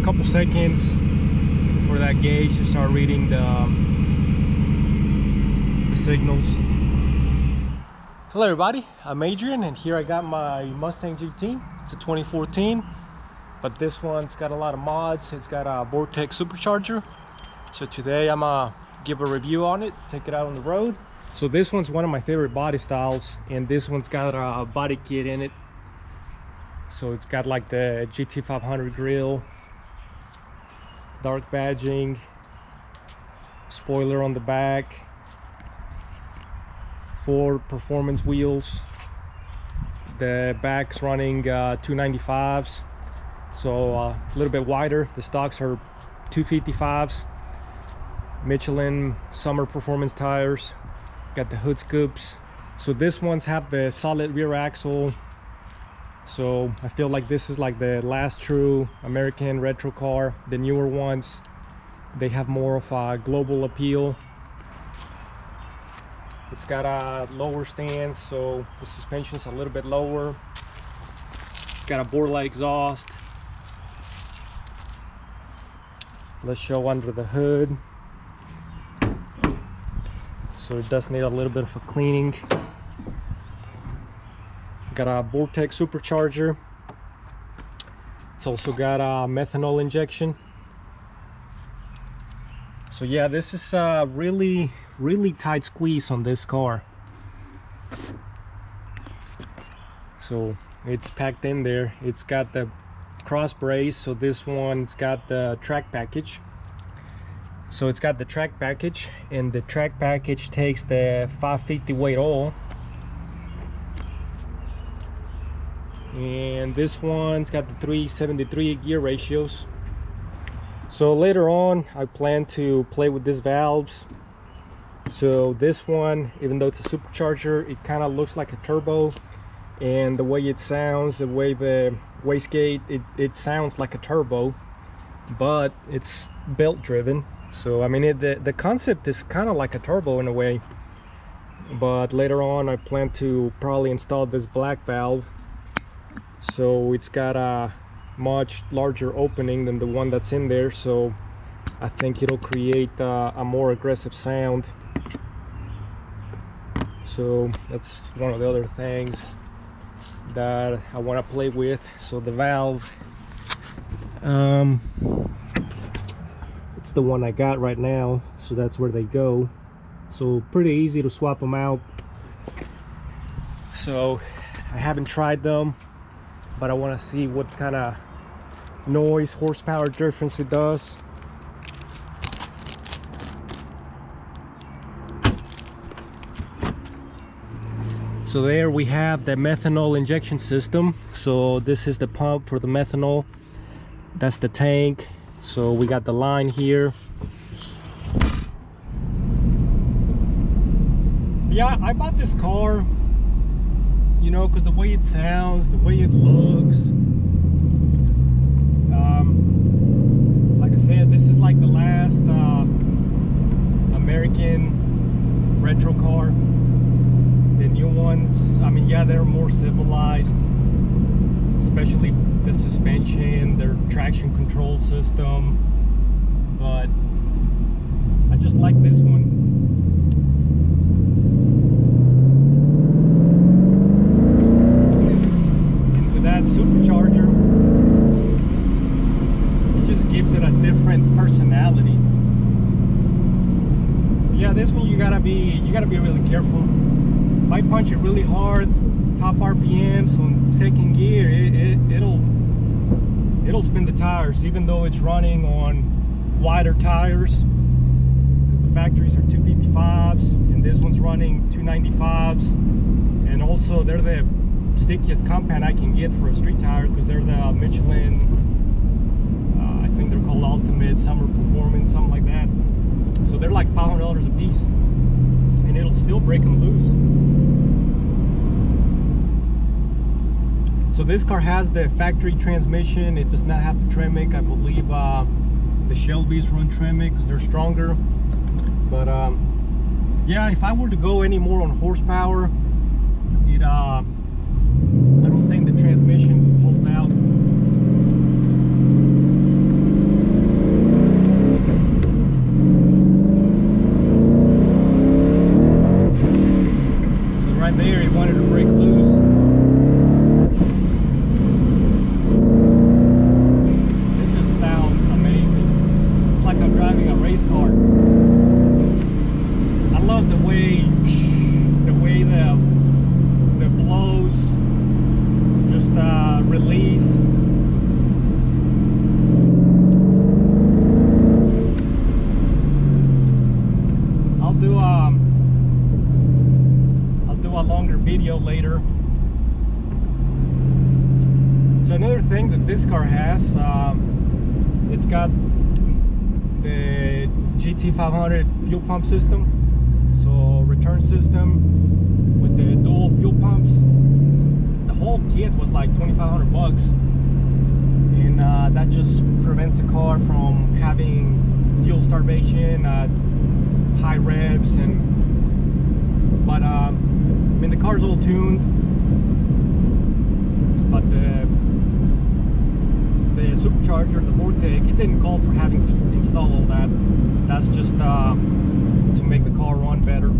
couple seconds for that gauge to start reading the signals. Hello everybody, I'm Adrian, and here I got my Mustang GT. It's a 2014, but this one's got a lot of mods. It's got a Votech Supercharger. So today I'm gonna give a review on it, take it out on the road. So this one's one of my favorite body styles, and this one's got a body kit in it. So it's got like the GT 500 grille, dark badging, spoiler on the back, 4 performance wheels. The back's running 295s, so a little bit wider. The stocks are 255s. Michelin summer performance tires. Got the hood scoops. So this one's have the solid rear axle. So I feel like this is like the last true American retro car. The newer ones, they have more of a global appeal. It's got a lower stance, so the suspension's a little bit lower. It's got a Borla exhaust. Let's show under the hood. So it does need a little bit of a cleaning. Got a Votech Supercharger. It's also got a methanol injection. So yeah, this is a really tight squeeze on this car. So it's packed in there. It's got the cross brace, so this one's got the track package. So it's got the track package, and the track package takes the 550 weight oil. And this one's got the 373 gear ratios. So later on I plan to play with these valves. So this one, even though it's a supercharger, it kind of looks like a turbo, and the way it sounds, the way the wastegate, it sounds like a turbo, but it's belt driven. So I mean, the concept is kind of like a turbo in a way, but later on I plan to probably install this black valve. So it's got a much larger opening than the one that's in there, so I think it'll create a more aggressive sound. So that's one of the other things that I want to play with. So the valve, it's the one I got right now, so that's where they go. So pretty easy to swap them out. So I haven't tried them, but I want to see what kind of noise, horsepower difference it does. So there we have the methanol injection system. So this is the pump for the methanol. That's the tank. So we got the line here. Yeah, I bought this car, you know, because the way it sounds, the way it looks. Like I said, this is like the last American retro car. The new ones, I mean, yeah, they're more civilized, especially the suspension, their traction control system, but I just like this one. And with that supercharger, it just gives it a different personality. Yeah, this one you gotta be really careful. If I punch it really hard, top RPMs on second gear, it'll spin the tires, even though it's running on wider tires, because the factories are 255s and this one's running 295s, and also they're the stickiest compound I can get for a street tire, because they're the Michelin, I think they're called Ultimate Summer Performance, something like that. So they're like $500 a piece, and it'll still break them loose. So this car has the factory transmission. It does not have the Tremec. I believe the Shelbys run Tremec because they're stronger. But yeah, if I were to go any more on horsepower, it I don't think the transmission would hold out. video later. So another thing that this car has, it's got the GT 500 fuel pump system, so return system with the dual fuel pumps. The whole kit was like 2,500 bucks, and that just prevents the car from having fuel starvation, high revs, but I mean, the car's all tuned, but the supercharger, the Votech, it didn't call for having to install all that. That's just to make the car run better.